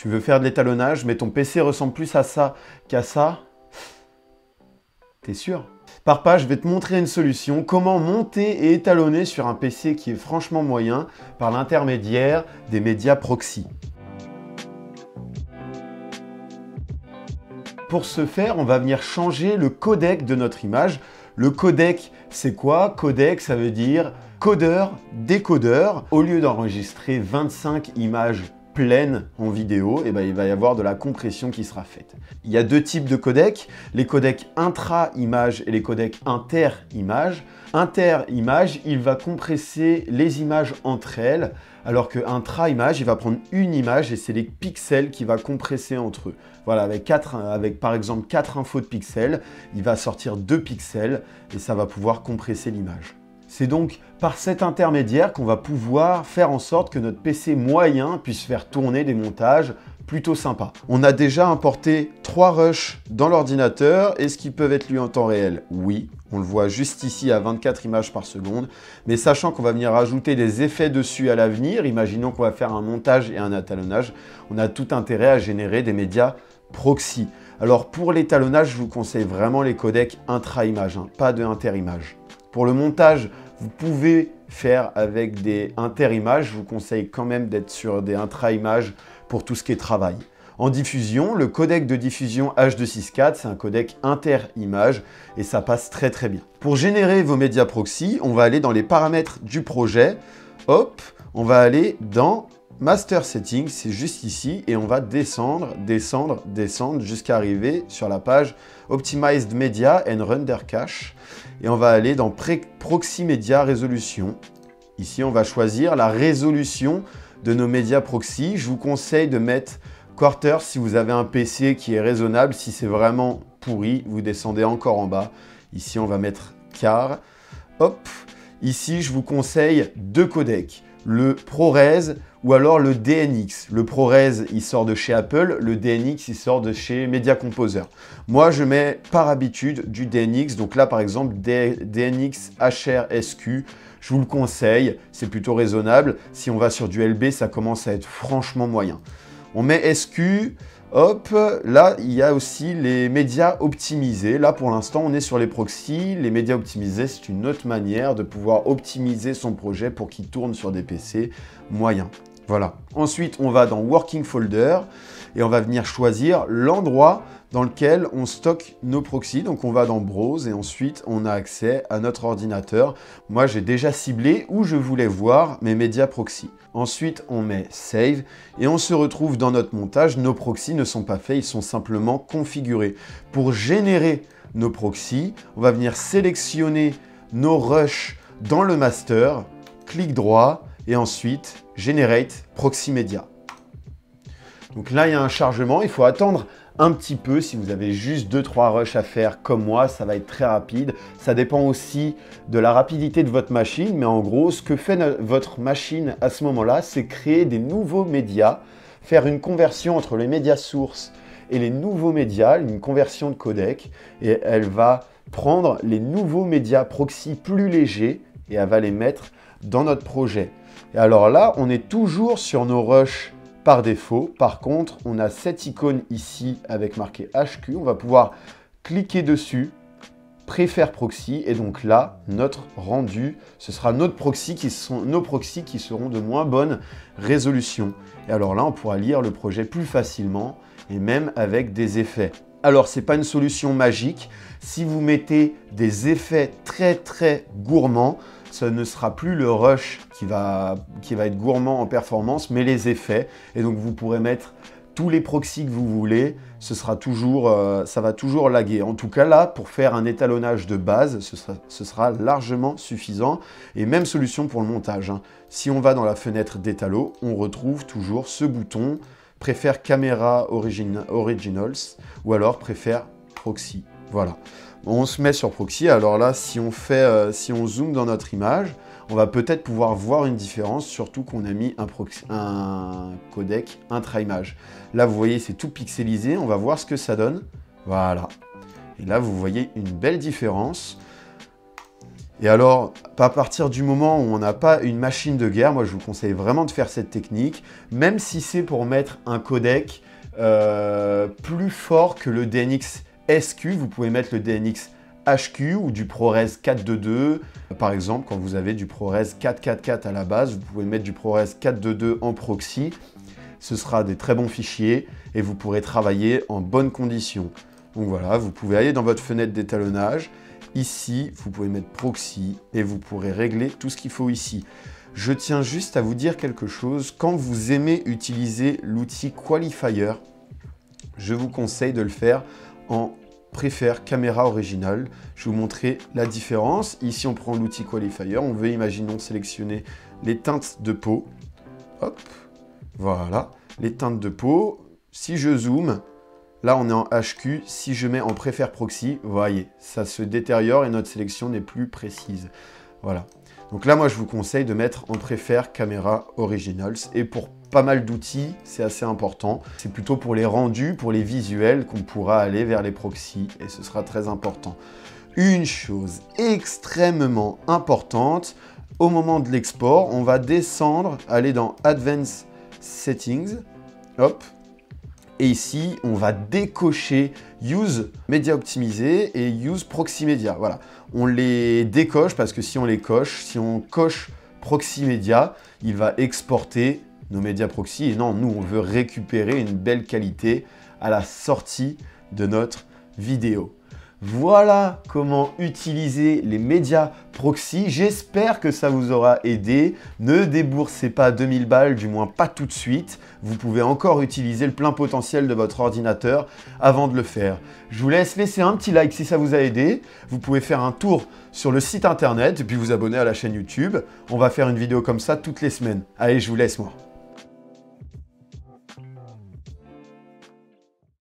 Tu veux faire de l'étalonnage, mais ton PC ressemble plus à ça qu'à ça. T'es sûr? Par page, je vais te montrer une solution, comment monter et étalonner sur un PC qui est franchement moyen par l'intermédiaire des médias proxy. Pour ce faire, on va venir changer le codec de notre image. Le codec, c'est quoi? Codec, ça veut dire codeur, décodeur. Au lieu d'enregistrer 25 images pleines en vidéo, il va y avoir de la compression qui sera faite. Il y a deux types de codecs, les codecs intra-image et les codecs inter-image. Inter-image, il va compresser les images entre elles, alors que intra-image, il va prendre une image et c'est les pixels qui va compresser entre eux. Voilà, avec par exemple 4 infos de pixels, il va sortir 2 pixels et ça va pouvoir compresser l'image. C'est donc par cet intermédiaire qu'on va pouvoir faire en sorte que notre PC moyen puisse faire tourner des montages plutôt sympas. On a déjà importé 3 rushs dans l'ordinateur. Est-ce qu'ils peuvent être lus en temps réel? Oui, on le voit juste ici à 24 images par seconde. Mais sachant qu'on va venir rajouter des effets dessus à l'avenir, imaginons qu'on va faire un montage et un étalonnage, on a tout intérêt à générer des médias proxy. Alors pour l'étalonnage, je vous conseille vraiment les codecs intra-image, pas de inter-image. Pour le montage, vous pouvez faire avec des inter-images. Je vous conseille quand même d'être sur des intra-images pour tout ce qui est travail. En diffusion, le codec de diffusion H264, c'est un codec inter-image et ça passe très très bien. Pour générer vos médias proxy, on va aller dans les paramètres du projet. Hop, on va aller dans Master Settings, c'est juste ici, et on va descendre, descendre, descendre jusqu'à arriver sur la page Optimized Media and Render Cache. Et on va aller dans Proxy Media Résolution. Ici, on va choisir la résolution de nos médias proxy. Je vous conseille de mettre Quarter si vous avez un PC qui est raisonnable. Si c'est vraiment pourri, vous descendez encore en bas. Ici, on va mettre Car. Hop. Ici, je vous conseille deux codecs. Le ProRes ou alors le DNX. Le ProRes, il sort de chez Apple. Le DNX, il sort de chez Media Composer. Moi, je mets par habitude du DNX. Donc là, par exemple, DNX HRSQ, je vous le conseille. C'est plutôt raisonnable. Si on va sur du LB, ça commence à être franchement moyen. On met SQ. Hop, là, il y a aussi les médias optimisés. Là, pour l'instant, on est sur les proxys. Les médias optimisés, c'est une autre manière de pouvoir optimiser son projet pour qu'il tourne sur des PC moyens. Voilà. Ensuite, on va dans Working Folder et on va venir choisir l'endroit dans lequel on stocke nos proxys. Donc, on va dans Browse et ensuite, on a accès à notre ordinateur. Moi, j'ai déjà ciblé où je voulais voir mes médias proxys. Ensuite, on met Save et on se retrouve dans notre montage. Nos proxys ne sont pas faits, ils sont simplement configurés. Pour générer nos proxys, on va venir sélectionner nos rushs dans le master, clic droit et ensuite Generate Proxy Media. Donc là, il y a un chargement, il faut attendre un petit peu. Si vous avez juste 2-3 rushs à faire comme moi, ça va être très rapide. Ça dépend aussi de la rapidité de votre machine, mais en gros, ce que fait votre machine à ce moment-là, c'est créer des nouveaux médias, faire une conversion entre les médias sources et les nouveaux médias, une conversion de codec, et elle va prendre les nouveaux médias proxy plus légers et elle va les mettre dans notre projet. Et alors là, on est toujours sur nos rushs par défaut. Par contre, on a cette icône ici avec marqué HQ. On va pouvoir cliquer dessus, préfère proxy. Et donc là, notre rendu, ce sera nos proxys qui seront de moins bonne résolution. Et alors là, on pourra lire le projet plus facilement et même avec des effets. Alors, ce n'est pas une solution magique. Si vous mettez des effets très très gourmands, ce ne sera plus le rush qui va être gourmand en performance, mais les effets. Et donc, vous pourrez mettre tous les proxys que vous voulez. Ça va toujours laguer. En tout cas, là, pour faire un étalonnage de base, ce sera largement suffisant. Et même solution pour le montage. Si on va dans la fenêtre d'étalo, on retrouve toujours ce bouton « Préfère caméra originals » ou alors « Préfère proxy ». Voilà. On se met sur proxy. Alors là, si on zoome dans notre image, on va peut-être pouvoir voir une différence, surtout qu'on a mis un codec intra-image. Là, vous voyez, c'est tout pixelisé. On va voir ce que ça donne. Voilà. Et là, vous voyez une belle différence. Et alors, à partir du moment où on n'a pas une machine de guerre, moi je vous conseille vraiment de faire cette technique, même si c'est pour mettre un codec plus fort que le DNX SQ, vous pouvez mettre le DNX HQ ou du ProRes 422. Par exemple, quand vous avez du ProRes 444 à la base, vous pouvez mettre du ProRes 422 en proxy. Ce sera des très bons fichiers et vous pourrez travailler en bonnes conditions. Donc voilà, vous pouvez aller dans votre fenêtre d'étalonnage. Ici, vous pouvez mettre proxy et vous pourrez régler tout ce qu'il faut ici. Je tiens juste à vous dire quelque chose. Quand vous aimez utiliser l'outil Qualifier, je vous conseille de le faire en Préfère caméra originale. Je vais vous montrer la différence. Ici, on prend l'outil Qualifier. On veut, imaginons, sélectionner les teintes de peau. Hop, voilà, les teintes de peau. Si je zoome, là, on est en HQ. Si je mets en Préfère proxy, vous voyez, ça se détériore et notre sélection n'est plus précise. Voilà. Donc là, moi, je vous conseille de mettre en Préfère caméra originals. Et pour pas mal d'outils, c'est assez important. C'est plutôt pour les rendus, pour les visuels qu'on pourra aller vers les proxys et ce sera très important. Une chose extrêmement importante, au moment de l'export, on va descendre, aller dans Advanced Settings, hop, et ici, on va décocher Use Media Optimisé et Use Proxy Media. Voilà, on les décoche parce que si on les coche, si on coche Proxy Media, il va exporter nos médias proxy. Et non, nous, on veut récupérer une belle qualité à la sortie de notre vidéo. Voilà comment utiliser les médias proxy. J'espère que ça vous aura aidé. Ne déboursez pas 2000 balles, du moins pas tout de suite. Vous pouvez encore utiliser le plein potentiel de votre ordinateur avant de le faire. Je vous laisse laisser un petit like si ça vous a aidé. Vous pouvez faire un tour sur le site internet et puis vous abonner à la chaîne YouTube. On va faire une vidéo comme ça toutes les semaines. Allez, je vous laisse moi.